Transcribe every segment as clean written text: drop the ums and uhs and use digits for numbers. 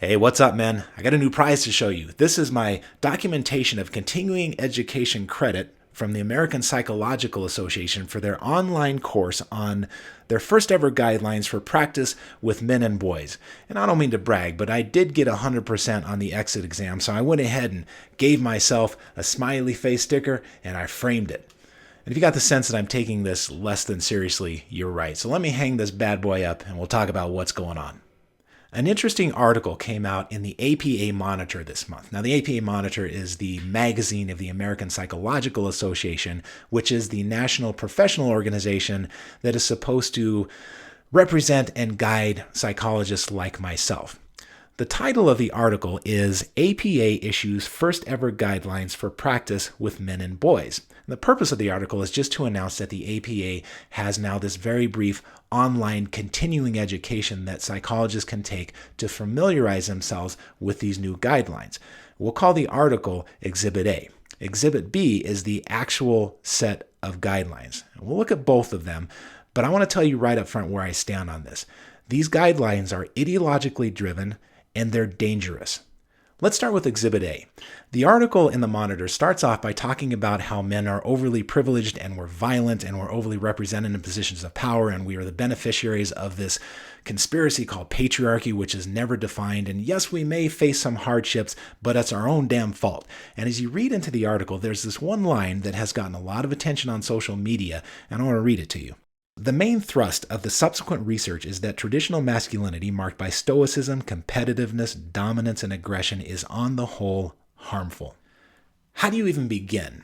Hey, what's up, man? I got a new prize to show you. This is my documentation of continuing education credit from the American Psychological Association for their online course on their first ever guidelines for practice with men and boys. And I don't mean to brag, but I did get 100% on the exit exam, so I went ahead and gave myself a smiley face sticker and I framed it. And if you got the sense that I'm taking this less than seriously, you're right. So let me hang this bad boy up and we'll talk about what's going on. An interesting article came out in the APA Monitor this month. Now, the APA Monitor is the magazine of the American Psychological Association, which is the national professional organization that is supposed to represent and guide psychologists like myself. The title of the article is APA Issues First Ever Guidelines for Practice with Men and Boys. And the purpose of the article is just to announce that the APA has now this very brief online continuing education that psychologists can take to familiarize themselves with these new guidelines. We'll call the article Exhibit A. Exhibit B is the actual set of guidelines. We'll look at both of them, but I want to tell you right up front where I stand on this. These guidelines are ideologically driven and they're dangerous. Let's start with Exhibit A. The article in the Monitor starts off by talking about how men are overly privileged and we're violent and we're overly represented in positions of power and we are the beneficiaries of this conspiracy called patriarchy, which is never defined. And yes, we may face some hardships, but it's our own damn fault. And as you read into the article, there's this one line that has gotten a lot of attention on social media, and I want to read it to you. The main thrust of the subsequent research is that traditional masculinity, marked by stoicism, competitiveness, dominance, and aggression, is on the whole harmful. How do you even begin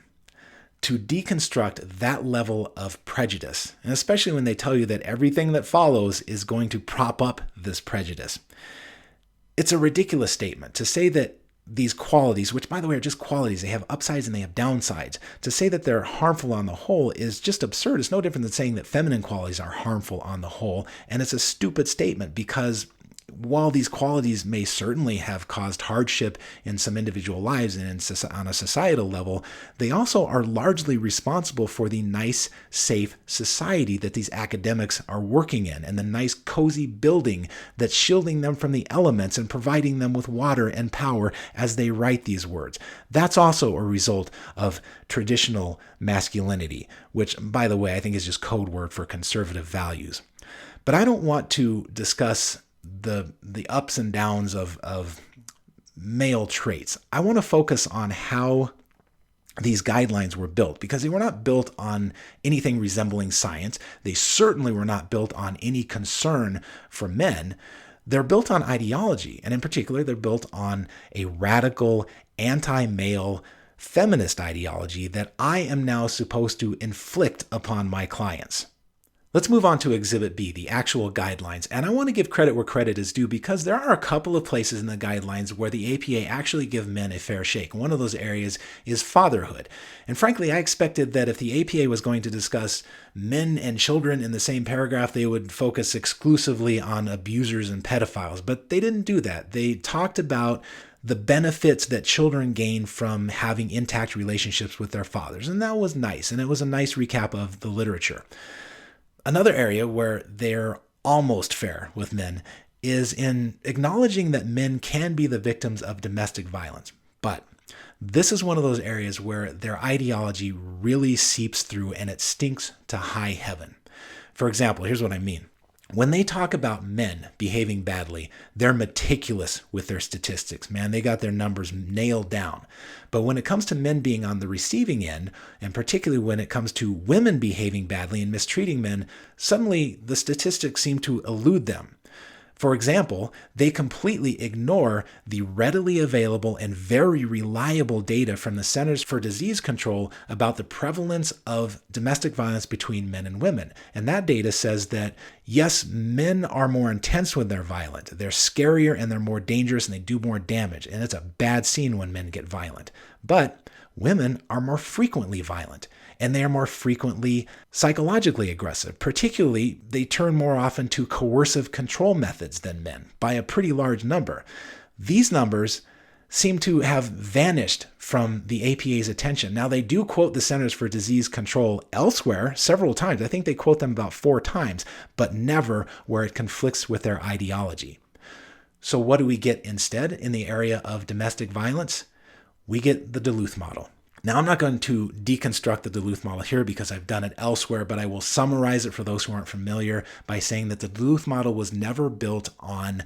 to deconstruct that level of prejudice, and especially when they tell you that everything that follows is going to prop up this prejudice? It's a ridiculous statement to say that these qualities, which by the way are just qualities, they have upsides and they have downsides. To say that they're harmful on the whole is just absurd. It's no different than saying that feminine qualities are harmful on the whole. And it's a stupid statement because while these qualities may certainly have caused hardship in some individual lives and on a societal level, they also are largely responsible for the nice, safe society that these academics are working in and the nice, cozy building that's shielding them from the elements and providing them with water and power as they write these words. That's also a result of traditional masculinity, which, by the way, I think is just code word for conservative values. But I don't want to discuss the ups and downs of male traits. I want to focus on how these guidelines were built, because they were not built on anything resembling science. They certainly were not built on any concern for men. They're built on ideology, and in particular, they're built on a radical, anti-male, feminist ideology that I am now supposed to inflict upon my clients. Let's move on to Exhibit B, the actual guidelines. And I want to give credit where credit is due because there are a couple of places in the guidelines where the APA actually give men a fair shake. One of those areas is fatherhood. And frankly, I expected that if the APA was going to discuss men and children in the same paragraph, they would focus exclusively on abusers and pedophiles. But they didn't do that. They talked about the benefits that children gain from having intact relationships with their fathers. And that was nice. And it was a nice recap of the literature. Another area where they're almost fair with men is in acknowledging that men can be the victims of domestic violence. But this is one of those areas where their ideology really seeps through and it stinks to high heaven. For example, here's what I mean. When they talk about men behaving badly, they're meticulous with their statistics. Man, they got their numbers nailed down. But when it comes to men being on the receiving end, and particularly when it comes to women behaving badly and mistreating men, suddenly the statistics seem to elude them. For example, they completely ignore the readily available and very reliable data from the Centers for Disease Control about the prevalence of domestic violence between men and women. And that data says that, yes, men are more intense when they're violent. They're scarier and they're more dangerous and they do more damage. And it's a bad scene when men get violent. But women are more frequently violent. And they are more frequently psychologically aggressive. Particularly, they turn more often to coercive control methods than men, by a pretty large number. These numbers seem to have vanished from the APA's attention. Now, they do quote the Centers for Disease Control elsewhere several times. I think they quote them about 4 times, but never where it conflicts with their ideology. So what do we get instead in the area of domestic violence? We get the Duluth model. Now, I'm not going to deconstruct the Duluth model here because I've done it elsewhere, but I will summarize it for those who aren't familiar by saying that the Duluth model was never built on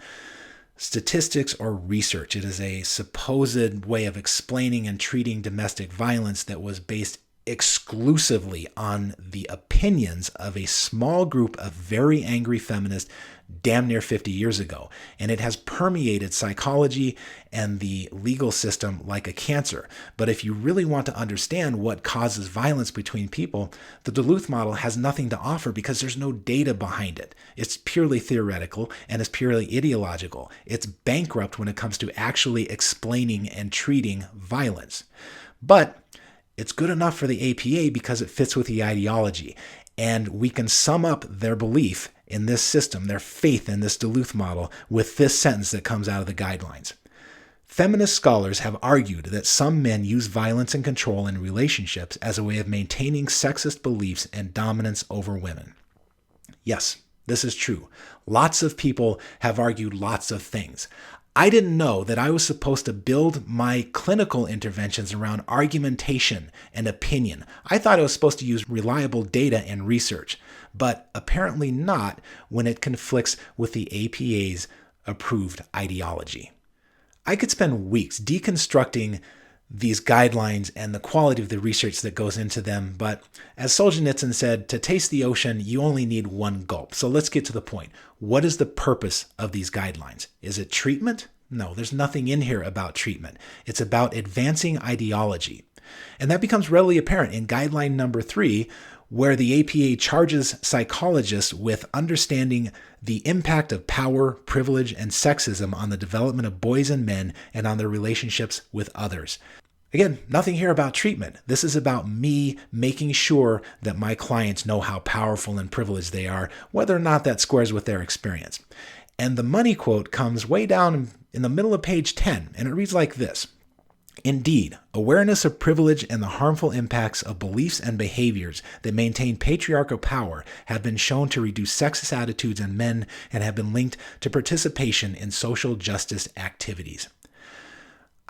statistics or research. It is a supposed way of explaining and treating domestic violence that was based exclusively on the opinions of a small group of very angry feminists damn near 50 years ago. And it has permeated psychology and the legal system like a cancer. But if you really want to understand what causes violence between people, the Duluth model has nothing to offer because there's no data behind it. It's purely theoretical and it's purely ideological. It's bankrupt when it comes to actually explaining and treating violence. But it's good enough for the APA because it fits with the ideology. And we can sum up their belief in this system, their faith in this Duluth model, with this sentence that comes out of the guidelines. Feminist scholars have argued that some men use violence and control in relationships as a way of maintaining sexist beliefs and dominance over women. Yes, this is true. Lots of people have argued lots of things. I didn't know that I was supposed to build my clinical interventions around argumentation and opinion. I thought I was supposed to use reliable data and research, but apparently not when it conflicts with the APA's approved ideology. I could spend weeks deconstructing these guidelines and the quality of the research that goes into them, but as Solzhenitsyn said, to taste the ocean, you only need one gulp. So let's get to the point. What is the purpose of these guidelines? Is it treatment? No, there's nothing in here about treatment. It's about advancing ideology. And that becomes readily apparent in guideline number 3, where the APA charges psychologists with understanding the impact of power, privilege, and sexism on the development of boys and men and on their relationships with others. Again, nothing here about treatment. This is about me making sure that my clients know how powerful and privileged they are, whether or not that squares with their experience. And the money quote comes way down in the middle of page 10, and it reads like this. Indeed, awareness of privilege and the harmful impacts of beliefs and behaviors that maintain patriarchal power have been shown to reduce sexist attitudes in men and have been linked to participation in social justice activities.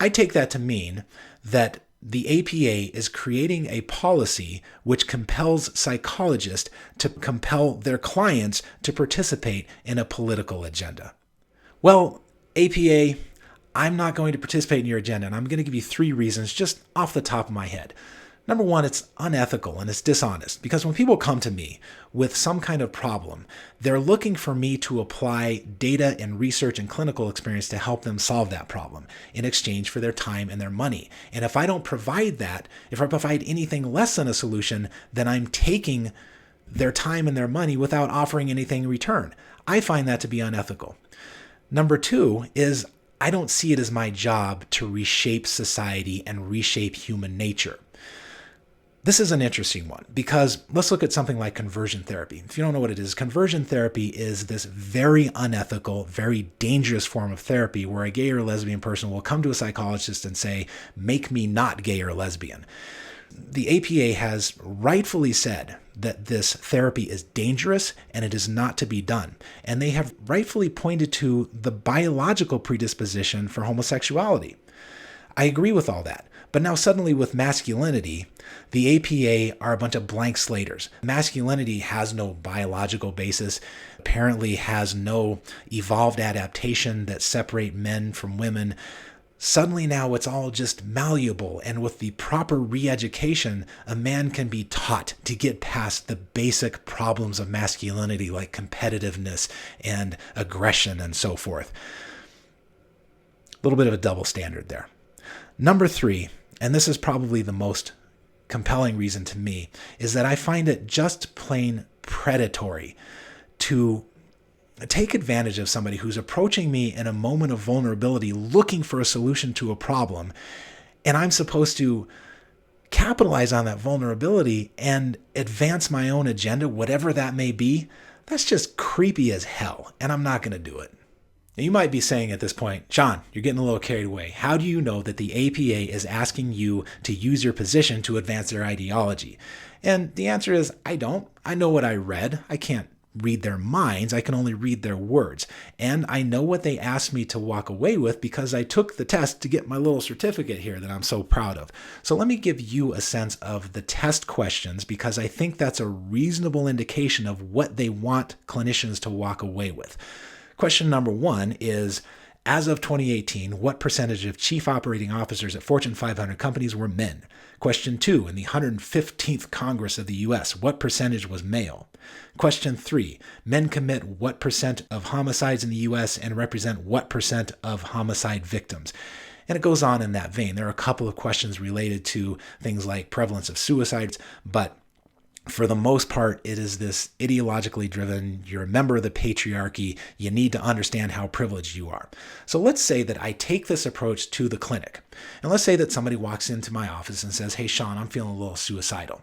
I take that to mean that the APA is creating a policy which compels psychologists to compel their clients to participate in a political agenda. Well, APA, I'm not going to participate in your agenda, and I'm going to give you 3 reasons just off the top of my head. Number 1, it's unethical and it's dishonest because when people come to me with some kind of problem, they're looking for me to apply data and research and clinical experience to help them solve that problem in exchange for their time and their money. And if I don't provide that, if I provide anything less than a solution, then I'm taking their time and their money without offering anything in return. I find that to be unethical. Number 2 is I don't see it as my job to reshape society and reshape human nature. This is an interesting one because let's look at something like conversion therapy. If you don't know what it is, conversion therapy is this very unethical, very dangerous form of therapy where a gay or lesbian person will come to a psychologist and say, make me not gay or lesbian. The APA has rightfully said that this therapy is dangerous and it is not to be done. And they have rightfully pointed to the biological predisposition for homosexuality. I agree with all that. But now suddenly with masculinity, the APA are a bunch of blank slaters. Masculinity has no biological basis, apparently has no evolved adaptation that separate men from women. Suddenly now it's all just malleable, and with the proper re-education, a man can be taught to get past the basic problems of masculinity like competitiveness and aggression and so forth. A little bit of a double standard there. Number 3, and this is probably the most compelling reason to me, is that I find it just plain predatory to take advantage of somebody who's approaching me in a moment of vulnerability, looking for a solution to a problem, and I'm supposed to capitalize on that vulnerability and advance my own agenda, whatever that may be. That's just creepy as hell, and I'm not going to do it. Now, you might be saying at this point, Sean, you're getting a little carried away. How do you know that the APA is asking you to use your position to advance their ideology? And the answer is, I don't. I know what I read. I can't read their minds. I can only read their words. And I know what they asked me to walk away with because I took the test to get my little certificate here that I'm so proud of. So let me give you a sense of the test questions because I think that's a reasonable indication of what they want clinicians to walk away with. Question number 1 is, as of 2018, what percentage of chief operating officers at Fortune 500 companies were men? Question 2, in the 115th Congress of the U.S., what percentage was male? Question 3, men commit what percent of homicides in the U.S. and represent what percent of homicide victims? And it goes on in that vein. There are a couple of questions related to things like prevalence of suicides, but for the most part, it is this ideologically driven, you're a member of the patriarchy, you need to understand how privileged you are. So let's say that I take this approach to the clinic. And let's say that somebody walks into my office and says, hey, Sean, I'm feeling a little suicidal.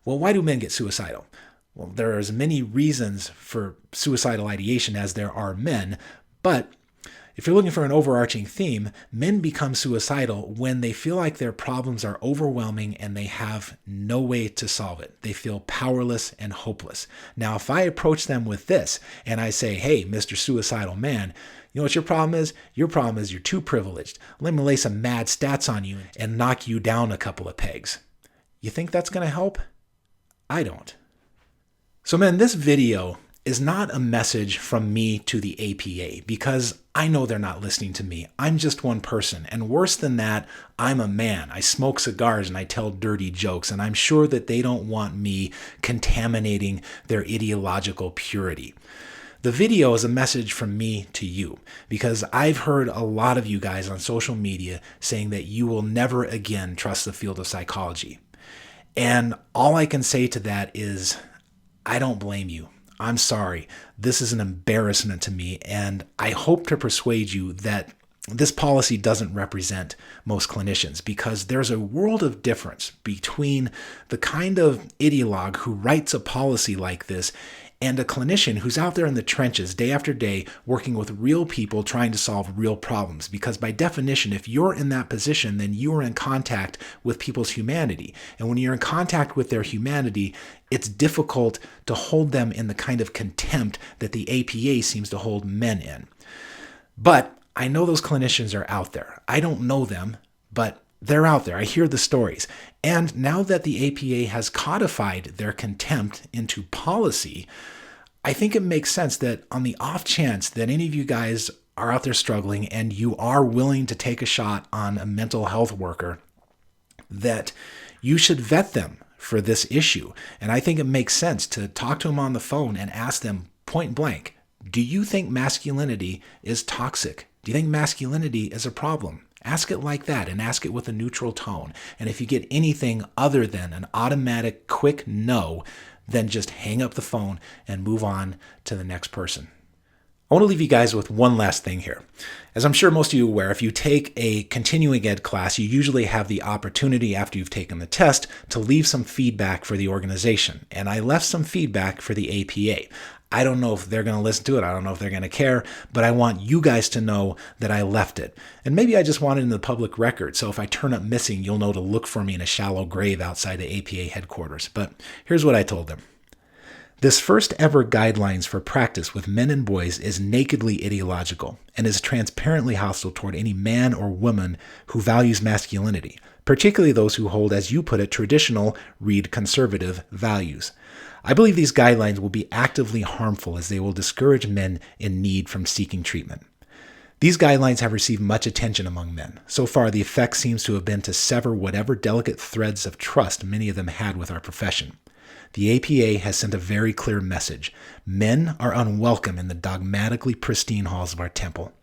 Well, why do men get suicidal? Well, there are as many reasons for suicidal ideation as there are men, but if you're looking for an overarching theme, men become suicidal when they feel like their problems are overwhelming and they have no way to solve it. They feel powerless and hopeless. Now, if I approach them with this and I say, hey, Mr. Suicidal Man, you know what your problem is? Your problem is you're too privileged. Let me lay some mad stats on you and knock you down a couple of pegs. You think that's going to help? I don't. So, men, this video is not a message from me to the APA because I know they're not listening to me. I'm just one person. And worse than that, I'm a man. I smoke cigars and I tell dirty jokes. And I'm sure that they don't want me contaminating their ideological purity. The video is a message from me to you because I've heard a lot of you guys on social media saying that you will never again trust the field of psychology. And all I can say to that is, I don't blame you. I'm sorry. This is an embarrassment to me, and I hope to persuade you that this policy doesn't represent most clinicians because there's a world of difference between the kind of ideologue who writes a policy like this and a clinician who's out there in the trenches day after day working with real people trying to solve real problems. Because by definition, if you're in that position, then you are in contact with people's humanity. And when you're in contact with their humanity, it's difficult to hold them in the kind of contempt that the APA seems to hold men in. But I know those clinicians are out there. I don't know them, but they're out there. I hear the stories. And now that the APA has codified their contempt into policy, I think it makes sense that on the off chance that any of you guys are out there struggling and you are willing to take a shot on a mental health worker, that you should vet them for this issue. And I think it makes sense to talk to them on the phone and ask them point blank, do you think masculinity is toxic? Do you think masculinity is a problem? Ask it like that and ask it with a neutral tone. And if you get anything other than an automatic quick no, then just hang up the phone and move on to the next person. I want to leave you guys with one last thing here. As I'm sure most of you are aware, if you take a continuing ed class, you usually have the opportunity after you've taken the test to leave some feedback for the organization. And I left some feedback for the APA. I don't know if they're going to listen to it. I don't know if they're going to care, but I want you guys to know that I left it. And maybe I just want it in the public record. So if I turn up missing, you'll know to look for me in a shallow grave outside the APA headquarters. But here's what I told them. This first ever guidelines for practice with men and boys is nakedly ideological and is transparently hostile toward any man or woman who values masculinity, particularly those who hold, as you put it, traditional, read conservative values. I believe these guidelines will be actively harmful as they will discourage men in need from seeking treatment. These guidelines have received much attention among men. So far, the effect seems to have been to sever whatever delicate threads of trust many of them had with our profession. The APA has sent a very clear message. Men are unwelcome in the dogmatically pristine halls of our temple.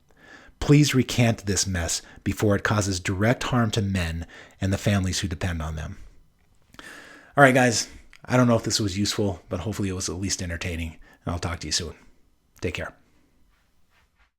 Please recant this mess before it causes direct harm to men and the families who depend on them. All right, guys. I don't know if this was useful, but hopefully it was at least entertaining. And I'll talk to you soon. Take care.